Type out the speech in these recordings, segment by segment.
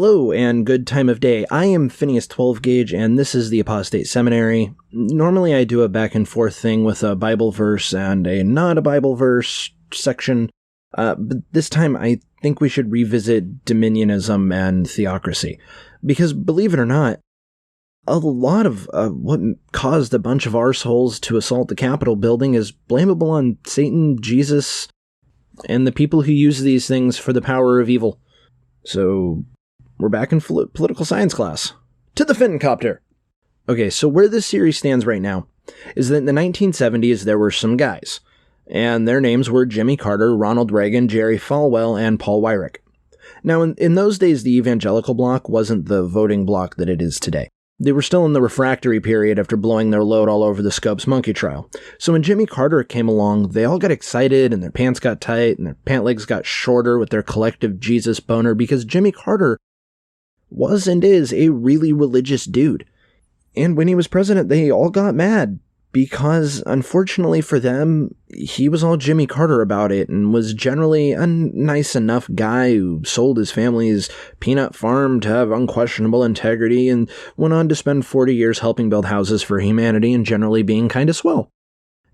Hello and good time of day. I am Phineas 12 Gauge and this is the Apostate Seminary. Normally I do a back and forth thing with a Bible verse and a not a Bible verse section, but this time I think we should revisit dominionism and theocracy. Because believe it or not, a lot of what caused a bunch of arseholes to assault the Capitol building is blamable on Satan, Jesus, and the people who use these things for the power of evil. So we're back in political science class. To the Fincopter! Okay, so where this series stands right now is that in the 1970s there were some guys, and their names were Jimmy Carter, Ronald Reagan, Jerry Falwell, and Paul Weyrich. Now, in those days, the evangelical bloc wasn't the voting bloc that it is today. They were still in the refractory period after blowing their load all over the Scopes monkey trial. So when Jimmy Carter came along, they all got excited and their pants got tight and their pant legs got shorter with their collective Jesus boner because Jimmy Carter was and is a really religious dude. And when he was president, they all got mad because, unfortunately for them, he was all Jimmy Carter about it and was generally a nice enough guy who sold his family's peanut farm to have unquestionable integrity and went on to spend 40 years helping build houses for humanity and generally being kind of swell.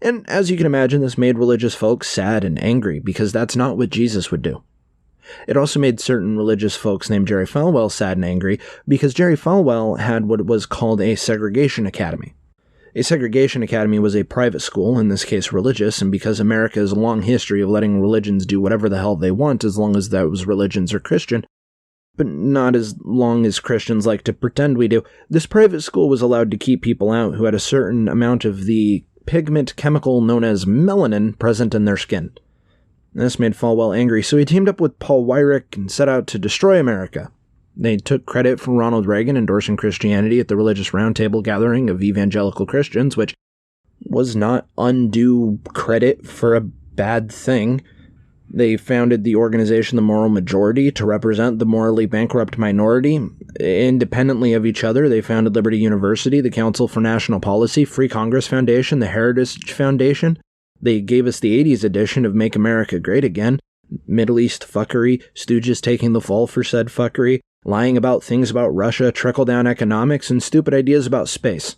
And as you can imagine, this made religious folks sad and angry because that's not what Jesus would do. It also made certain religious folks named Jerry Falwell sad and angry because Jerry Falwell had what was called a segregation academy. A segregation academy was a private school, in this case religious, and because America has a long history of letting religions do whatever the hell they want as long as those religions are Christian, but not as long as Christians like to pretend we do, this private school was allowed to keep people out who had a certain amount of the pigment chemical known as melanin present in their skin. This made Falwell angry, so he teamed up with Paul Weyrich and set out to destroy America. They took credit for Ronald Reagan endorsing Christianity at the Religious Roundtable gathering of evangelical Christians, which was not undue credit for a bad thing. They founded the organization The Moral Majority to represent the morally bankrupt minority. Independently of each other, they founded Liberty University, the Council for National Policy, Free Congress Foundation, the Heritage Foundation. They gave us the 80s edition of Make America Great Again, Middle East fuckery, stooges taking the fall for said fuckery, lying about things about Russia, trickle-down economics, and stupid ideas about space.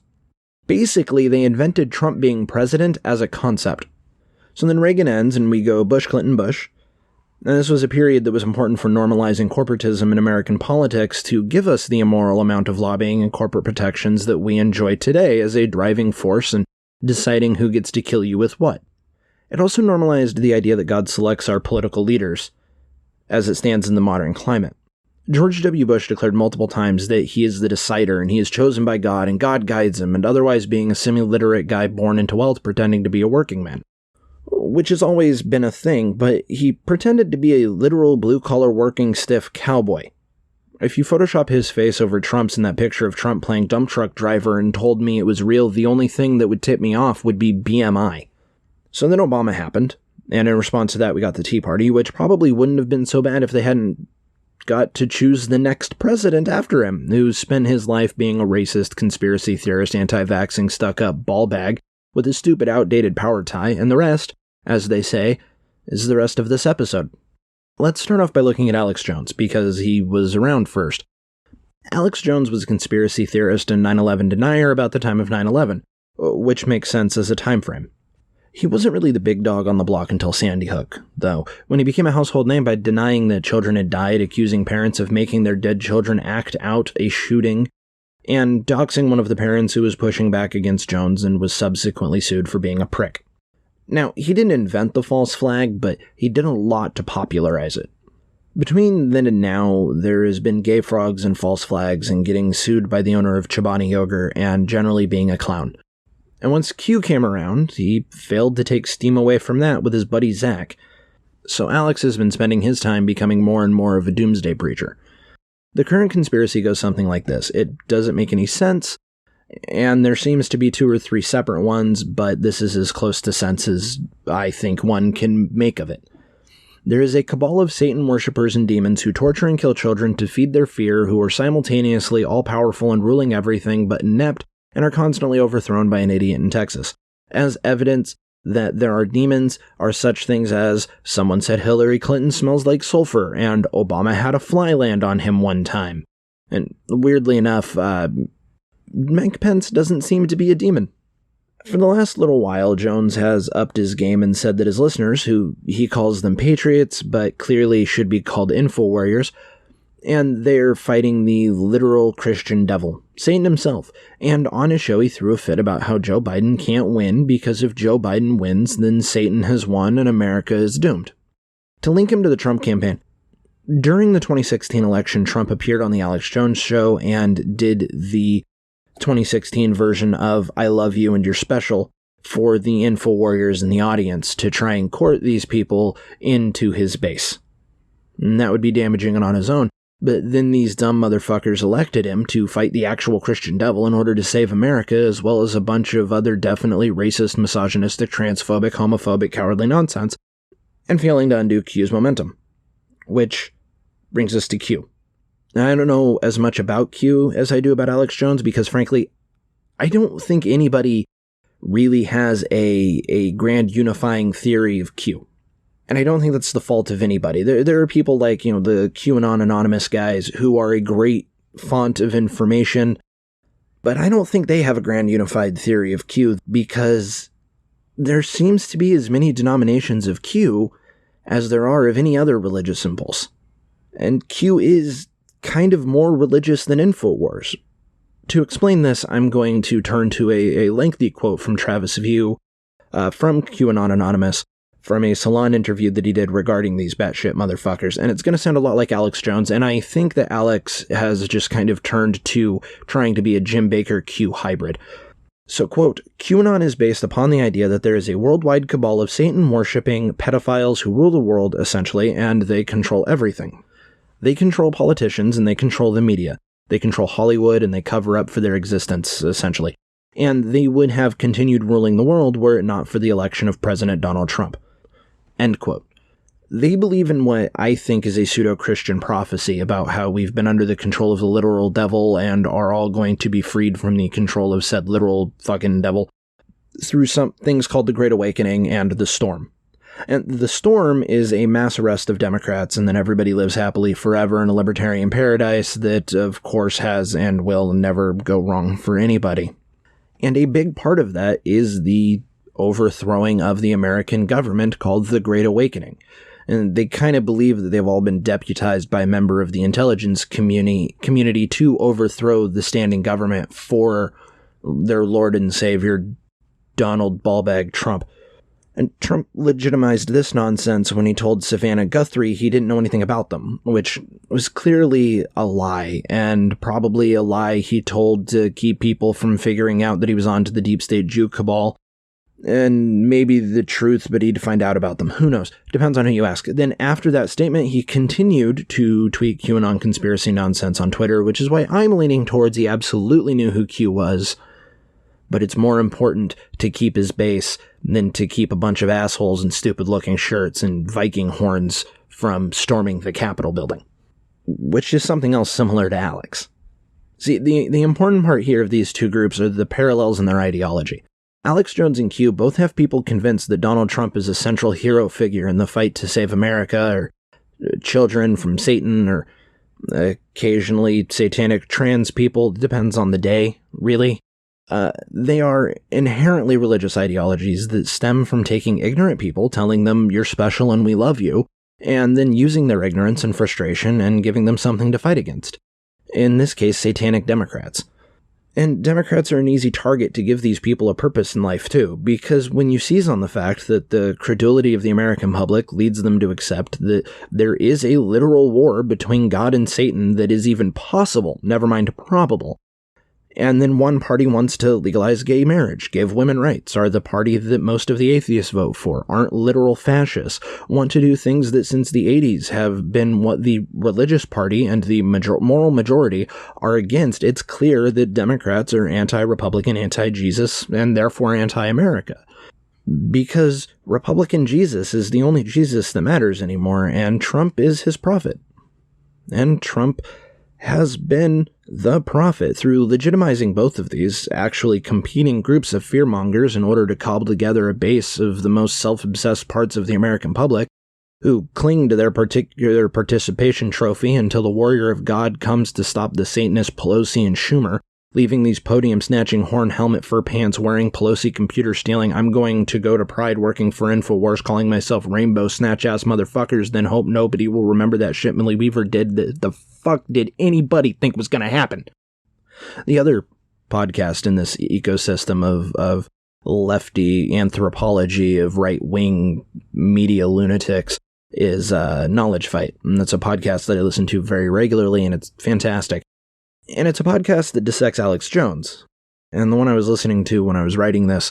Basically, they invented Trump being president as a concept. So then Reagan ends, and we go Bush, Clinton, Bush. And this was a period that was important for normalizing corporatism in American politics to give us the immoral amount of lobbying and corporate protections that we enjoy today as a driving force in deciding who gets to kill you with what. It also normalized the idea that God selects our political leaders, as it stands in the modern climate. George W. Bush declared multiple times that he is the decider and he is chosen by God and God guides him, and otherwise being a semi-literate guy born into wealth pretending to be a working man. Which has always been a thing, but he pretended to be a literal blue-collar working stiff cowboy. If you Photoshop his face over Trump's in that picture of Trump playing dump truck driver and told me it was real, the only thing that would tip me off would be BMI. So then Obama happened, and in response to that we got the Tea Party, which probably wouldn't have been so bad if they hadn't got to choose the next president after him, who spent his life being a racist, conspiracy theorist, anti-vaxxing, stuck-up ball bag with a stupid, outdated power tie, and the rest, as they say, is the rest of this episode. Let's start off by looking at Alex Jones, because he was around first. Alex Jones was a conspiracy theorist and 9/11 denier about the time of 9/11, which makes sense as a time frame. He wasn't really the big dog on the block until Sandy Hook, though, when he became a household name by denying that children had died, accusing parents of making their dead children act out a shooting, and doxing one of the parents who was pushing back against Jones and was subsequently sued for being a prick. Now, he didn't invent the false flag, but he did a lot to popularize it. Between then and now, there has been gay frogs and false flags and getting sued by the owner of Chobani Yogurt and generally being a clown. And once Q came around, he failed to take steam away from that with his buddy Zach. So Alex has been spending his time becoming more and more of a doomsday preacher. The current conspiracy goes something like this. It doesn't make any sense, and there seems to be 2 or 3 separate ones, but this is as close to sense as I think one can make of it. There is a cabal of Satan worshippers and demons who torture and kill children to feed their fear, who are simultaneously all-powerful and ruling everything but inept, and are constantly overthrown by an idiot in Texas. As evidence, that there are demons are such things as someone said Hillary Clinton smells like sulfur and Obama had a fly land on him one time. And weirdly enough, Mike Pence doesn't seem to be a demon. For the last little while, Jones has upped his game and said that his listeners, who he calls them patriots, but clearly should be called info warriors, and they're fighting the literal Christian devil, Satan himself. And on his show, he threw a fit about how Joe Biden can't win because if Joe Biden wins, then Satan has won and America is doomed. To link him to the Trump campaign, during the 2016 election, Trump appeared on the Alex Jones show and did the 2016 version of I Love You and You're Special for the info warriors in the audience to try and court these people into his base. And that would be damaging on his own. But then these dumb motherfuckers elected him to fight the actual Christian devil in order to save America, as well as a bunch of other definitely racist, misogynistic, transphobic, homophobic, cowardly nonsense, and failing to undo Q's momentum. Which brings us to Q. Now, I don't know as much about Q as I do about Alex Jones because, frankly, I don't think anybody really has a grand unifying theory of Q. And I don't think that's the fault of anybody. There are people like, the QAnon Anonymous guys who are a great font of information, but I don't think they have a grand unified theory of Q because there seems to be as many denominations of Q as there are of any other religious impulse. And Q is kind of more religious than InfoWars. To explain this, I'm going to turn to a lengthy quote from Travis View from QAnon Anonymous from a Salon interview that he did regarding these batshit motherfuckers. And it's going to sound a lot like Alex Jones, and I think that Alex has just kind of turned to trying to be a Jim Baker Q hybrid. So, quote, QAnon is based upon the idea that there is a worldwide cabal of Satan-worshipping pedophiles who rule the world, essentially, and they control everything. They control politicians and they control the media. They control Hollywood and they cover up for their existence, essentially. And they would have continued ruling the world were it not for the election of President Donald Trump. End quote. They believe in what I think is a pseudo-Christian prophecy about how we've been under the control of the literal devil and are all going to be freed from the control of said literal fucking devil through some things called the Great Awakening and the Storm. And the Storm is a mass arrest of Democrats, and then everybody lives happily forever in a libertarian paradise that, of course, has and will never go wrong for anybody. And a big part of that is the overthrowing of the American government called the Great Awakening. And they kind of believe that they've all been deputized by a member of the intelligence community to overthrow the standing government for their Lord and Savior, Donald Ballbag Trump. And Trump legitimized this nonsense when he told Savannah Guthrie he didn't know anything about them, which was clearly a lie, and probably a lie he told to keep people from figuring out that he was onto the deep state Jew cabal. And maybe the truth, but he'd find out about them. Who knows? Depends on who you ask. Then after that statement, he continued to tweet QAnon conspiracy nonsense on Twitter, which is why I'm leaning towards he absolutely knew who Q was. But it's more important to keep his base than to keep a bunch of assholes in stupid-looking shirts and Viking horns from storming the Capitol building. Which is something else similar to Alex. See, the important part here of these two groups are the parallels in their ideology. Alex Jones and Q both have people convinced that Donald Trump is a central hero figure in the fight to save America, or children from Satan, or occasionally satanic trans people. Depends on the day, really. They are inherently religious ideologies that stem from taking ignorant people, telling them you're special and we love you, and then using their ignorance and frustration and giving them something to fight against. In this case, satanic Democrats. And Democrats are an easy target to give these people a purpose in life, too, because when you seize on the fact that the credulity of the American public leads them to accept that there is a literal war between God and Satan that is even possible, never mind probable, and then one party wants to legalize gay marriage, give women rights, are the party that most of the atheists vote for, aren't literal fascists, want to do things that since the 80s have been what the religious party and the moral majority are against, it's clear that Democrats are anti-Republican, anti-Jesus, and therefore anti-America. Because Republican Jesus is the only Jesus that matters anymore, and Trump is his prophet. And Trump has been the profit through legitimizing both of these actually competing groups of fearmongers in order to cobble together a base of the most self-obsessed parts of the American public who cling to their particular participation trophy until the warrior of God comes to stop the Satanist Pelosi and Schumer, leaving these podium-snatching, horn helmet, fur pants-wearing, Pelosi computer-stealing, I'm going to go to Pride working for InfoWars, calling myself rainbow snatch-ass motherfuckers, then hope nobody will remember that shit Millie Weaver did. The fuck did anybody think was gonna happen? The other podcast in this ecosystem of lefty anthropology, of right-wing media lunatics, is Knowledge Fight. And that's a podcast that I listen to very regularly, and it's fantastic. And it's a podcast that dissects Alex Jones. And the one I was listening to when I was writing this,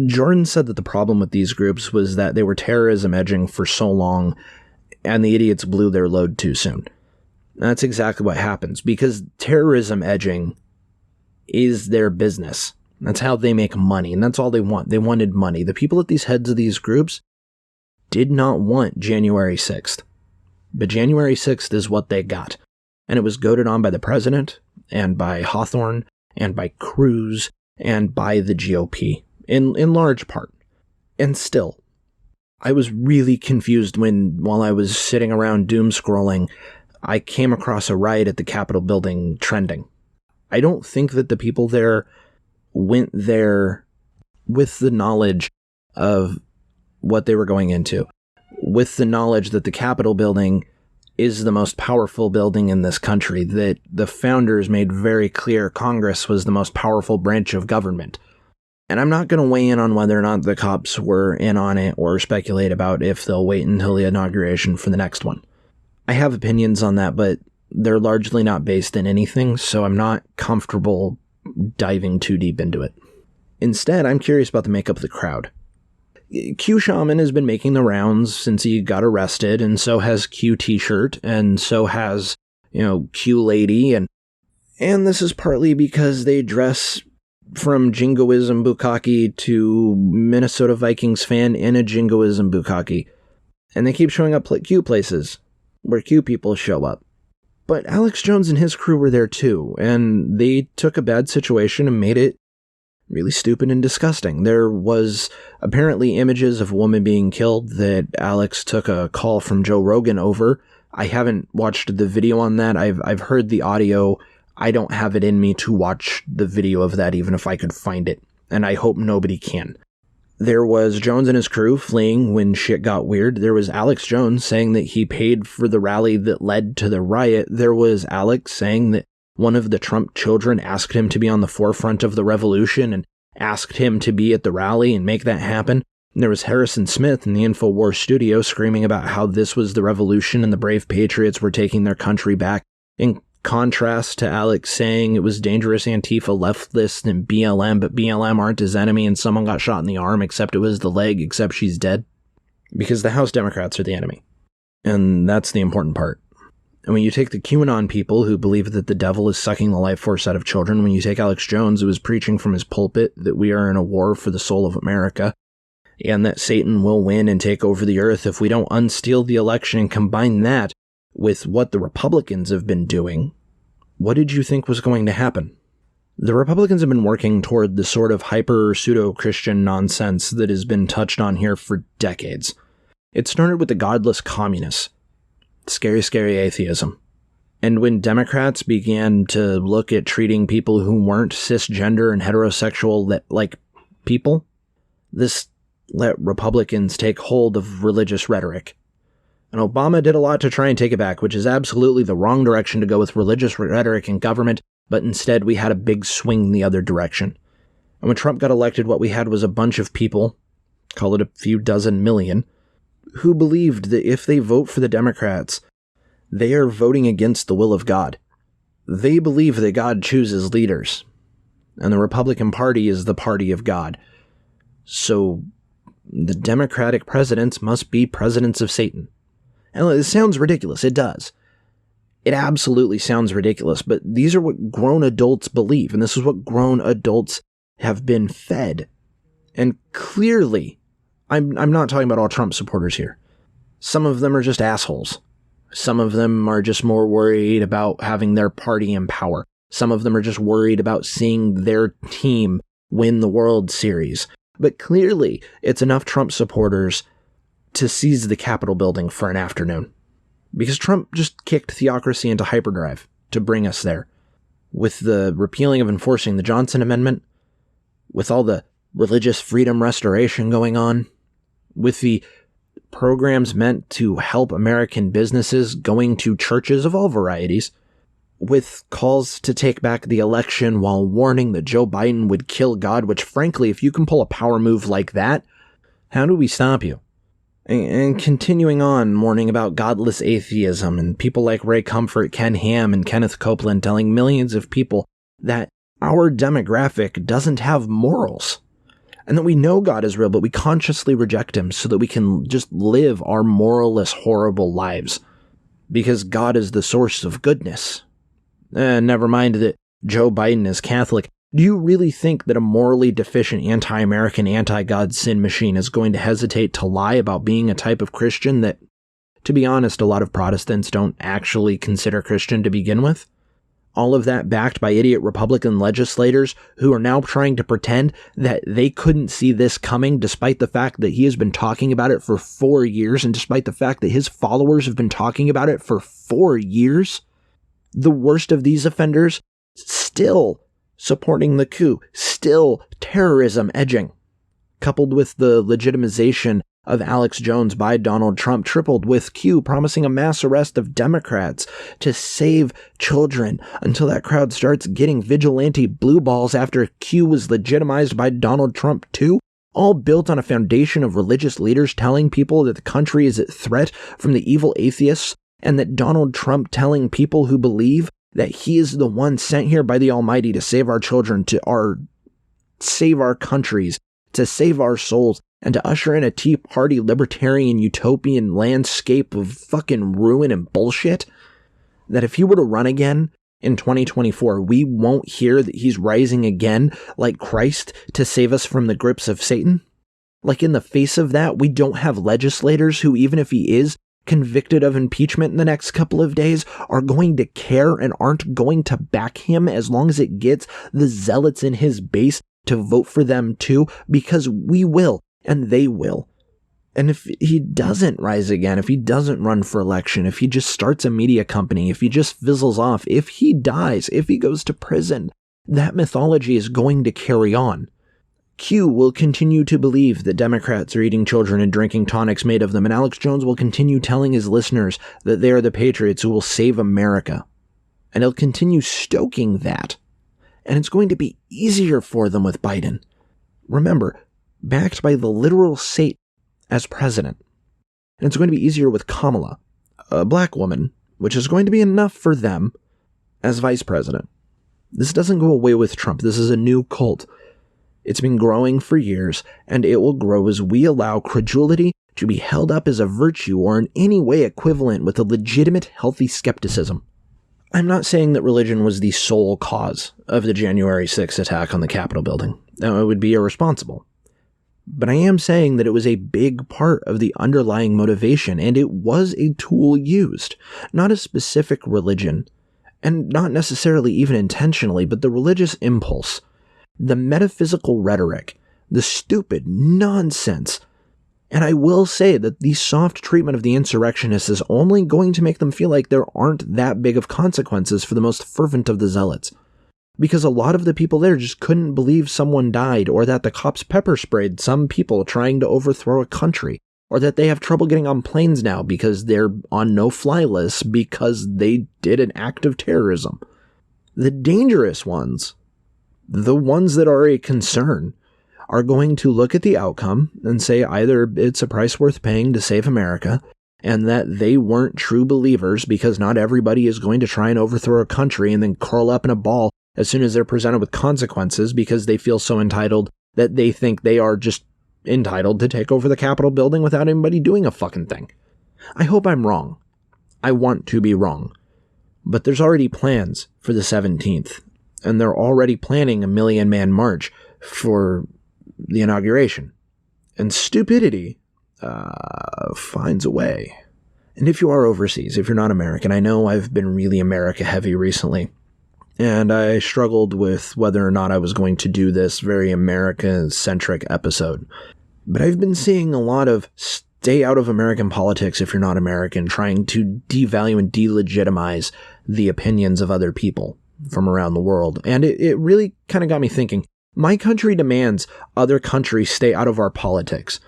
Jordan said that the problem with these groups was that they were terrorism edging for so long, and the idiots blew their load too soon. And that's exactly what happens, because terrorism edging is their business. That's how they make money, and that's all they want. They wanted money. The people at these heads of these groups did not want January 6th. But January 6th is what they got. And it was goaded on by the president, and by Hawthorne, and by Cruz, and by the GOP, in large part. And still, I was really confused while I was sitting around doom scrolling, I came across a riot at the Capitol building trending. I don't think that the people there went there with the knowledge of what they were going into, with the knowledge that the Capitol building is the most powerful building in this country, that the founders made very clear Congress was the most powerful branch of government. And I'm not going to weigh in on whether or not the cops were in on it or speculate about if they'll wait until the inauguration for the next one. I have opinions on that, but they're largely not based in anything, so I'm not comfortable diving too deep into it. Instead, I'm curious about the makeup of the crowd. Q Shaman has been making the rounds since he got arrested, and so has Q T-shirt, and so has, Q Lady, and this is partly because they dress from Jingoism Bukkake to Minnesota Vikings fan in a Jingoism Bukkake, and they keep showing up Q places where Q people show up. But Alex Jones and his crew were there too, and they took a bad situation and made it really stupid and disgusting. There was apparently images of a woman being killed that Alex took a call from Joe Rogan over. I haven't watched the video on that. I've heard the audio. I don't have it in me to watch the video of that, even if I could find it. And I hope nobody can. There was Jones and his crew fleeing when shit got weird. There was Alex Jones saying that he paid for the rally that led to the riot. There was Alex saying that one of the Trump children asked him to be on the forefront of the revolution and asked him to be at the rally and make that happen. And there was Harrison Smith in the InfoWars studio screaming about how this was the revolution and the brave patriots were taking their country back, in contrast to Alex saying it was dangerous Antifa leftists and BLM, but BLM aren't his enemy and someone got shot in the arm, except it was the leg, except she's dead. Because the House Democrats are the enemy. And that's the important part. And when you take the QAnon people who believe that the devil is sucking the life force out of children, when you take Alex Jones, who is preaching from his pulpit that we are in a war for the soul of America, and that Satan will win and take over the earth if we don't unsteal the election, and combine that with what the Republicans have been doing, what did you think was going to happen? The Republicans have been working toward the sort of hyper-pseudo-Christian nonsense that has been touched on here for decades. It started with the godless communists. Scary, scary atheism. And when Democrats began to look at treating people who weren't cisgender and heterosexual like people, this let Republicans take hold of religious rhetoric. And Obama did a lot to try and take it back, which is absolutely the wrong direction to go with religious rhetoric in government, but instead we had a big swing the other direction. And when Trump got elected, what we had was a bunch of people, call it a few dozen million, who believed that if they vote for the Democrats, they are voting against the will of God. They believe that God chooses leaders, and the Republican Party is the party of God. So the Democratic presidents must be presidents of Satan. And it sounds ridiculous. It does. It absolutely sounds ridiculous, but these are what grown adults believe, and this is what grown adults have been fed. And clearly, I'm not talking about all Trump supporters here. Some of them are just assholes Some of them are just more worried about having their party in power. Some of them are just worried about seeing their team win the World Series. But clearly, it's enough Trump supporters to seize the Capitol building for an afternoon. Because Trump just kicked theocracy into hyperdrive to bring us there. With the repealing of enforcing the Johnson Amendment, with all the religious freedom restoration going on, with the programs meant to help American businesses going to churches of all varieties, with calls to take back the election while warning that Joe Biden would kill God, which frankly, if you can pull a power move like that, how do we stop you? And continuing on, warning about godless atheism and people like Ray Comfort, Ken Ham, and Kenneth Copeland telling millions of people that our demographic doesn't have morals. And that we know God is real, but we consciously reject him so that we can just live our moralless, horrible lives. Because God is the source of goodness. Never mind that Joe Biden is Catholic. Do you really think that a morally deficient anti-American, anti-God sin machine is going to hesitate to lie about being a type of Christian that, to be honest, a lot of Protestants don't actually consider Christian to begin with? All of that backed by idiot Republican legislators who are now trying to pretend that they couldn't see this coming, despite the fact that he has been talking about it for 4 years, and despite the fact that his followers have been talking about it for 4 years. The worst of these offenders still supporting the coup, still terrorism edging, coupled with the legitimization of Alex Jones by Donald Trump, tripled with Q promising a mass arrest of Democrats to save children until that crowd starts getting vigilante blue balls after Q was legitimized by Donald Trump too, all built on a foundation of religious leaders telling people that the country is at threat from the evil atheists, and that Donald Trump telling people who believe that he is the one sent here by the Almighty to save our children, save our countries, to save our souls, and to usher in a Tea Party libertarian utopian landscape of fucking ruin and bullshit, that if he were to run again in 2024, we won't hear that he's rising again like Christ to save us from the grips of Satan? Like, in the face of that, we don't have legislators who, even if he is convicted of impeachment in the next couple of days, are going to care and aren't going to back him as long as it gets the zealots in his base to vote for them too, because we will, and they will. And if he doesn't rise again, if he doesn't run for election, if he just starts a media company, if he just fizzles off, if he dies, if he goes to prison, that mythology is going to carry on. Q will continue to believe that Democrats are eating children and drinking tonics made of them, and Alex Jones will continue telling his listeners that they are the patriots who will save America. And he'll continue stoking that. And it's going to be easier for them with Biden. Remember, backed by the literal Satan as president. And it's going to be easier with Kamala, a black woman, which is going to be enough for them, as vice president. This doesn't go away with Trump. This is a new cult. It's been growing for years, and it will grow as we allow credulity to be held up as a virtue or in any way equivalent with a legitimate, healthy skepticism. I'm not saying that religion was the sole cause of the January 6th attack on the Capitol building. It would be irresponsible. But I am saying that it was a big part of the underlying motivation, and it was a tool used, not a specific religion, and not necessarily even intentionally, but the religious impulse, the metaphysical rhetoric, the stupid nonsense. And I will say that the soft treatment of the insurrectionists is only going to make them feel like there aren't that big of consequences for the most fervent of the zealots. Because a lot of the people there just couldn't believe someone died, or that the cops pepper sprayed some people trying to overthrow a country, or that they have trouble getting on planes now because they're on no-fly lists because they did an act of terrorism. The dangerous ones, the ones that are a concern, are going to look at the outcome and say either it's a price worth paying to save America, and that they weren't true believers because not everybody is going to try and overthrow a country and then curl up in a ball as soon as they're presented with consequences because they feel so entitled that they think they are just entitled to take over the Capitol building without anybody doing a fucking thing. I hope I'm wrong. I want to be wrong. But there's already plans for the 17th, and they're already planning a 1 million-man march for the inauguration. And stupidity finds a way. And if you are overseas, if you're not American, I know I've been really America heavy recently, and I struggled with whether or not I was going to do this very America-centric episode. But I've been seeing a lot of stay out of American politics if you're not American, trying to devalue and delegitimize the opinions of other people from around the world. And it really kind of got me thinking. My country demands other countries stay out of our politics.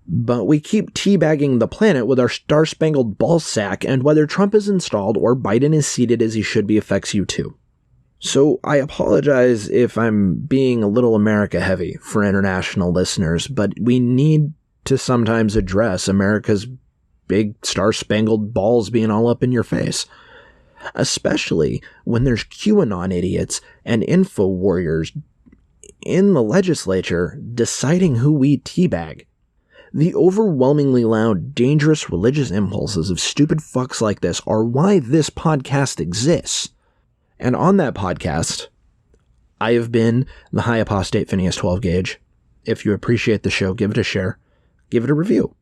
But we keep teabagging the planet with our star-spangled ballsack, and whether Trump is installed or Biden is seated as he should be affects you too. So I apologize if I'm being a little America heavy for international listeners, but we need to sometimes address America's big star-spangled balls being all up in your face. Especially when there's QAnon idiots and info warriors in the legislature deciding who we teabag. The overwhelmingly loud, dangerous religious impulses of stupid fucks like this are why this podcast exists. And on that podcast, I have been the High Apostate Phineas 12 Gauge. If you appreciate the show, give it a share. Give it a review.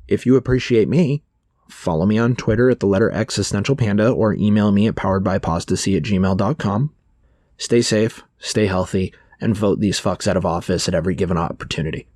If you appreciate me, follow me on Twitter at the letter X Essential Panda or email me at poweredbypostasy@gmail.com. Stay safe, stay healthy, and vote these fucks out of office at every given opportunity.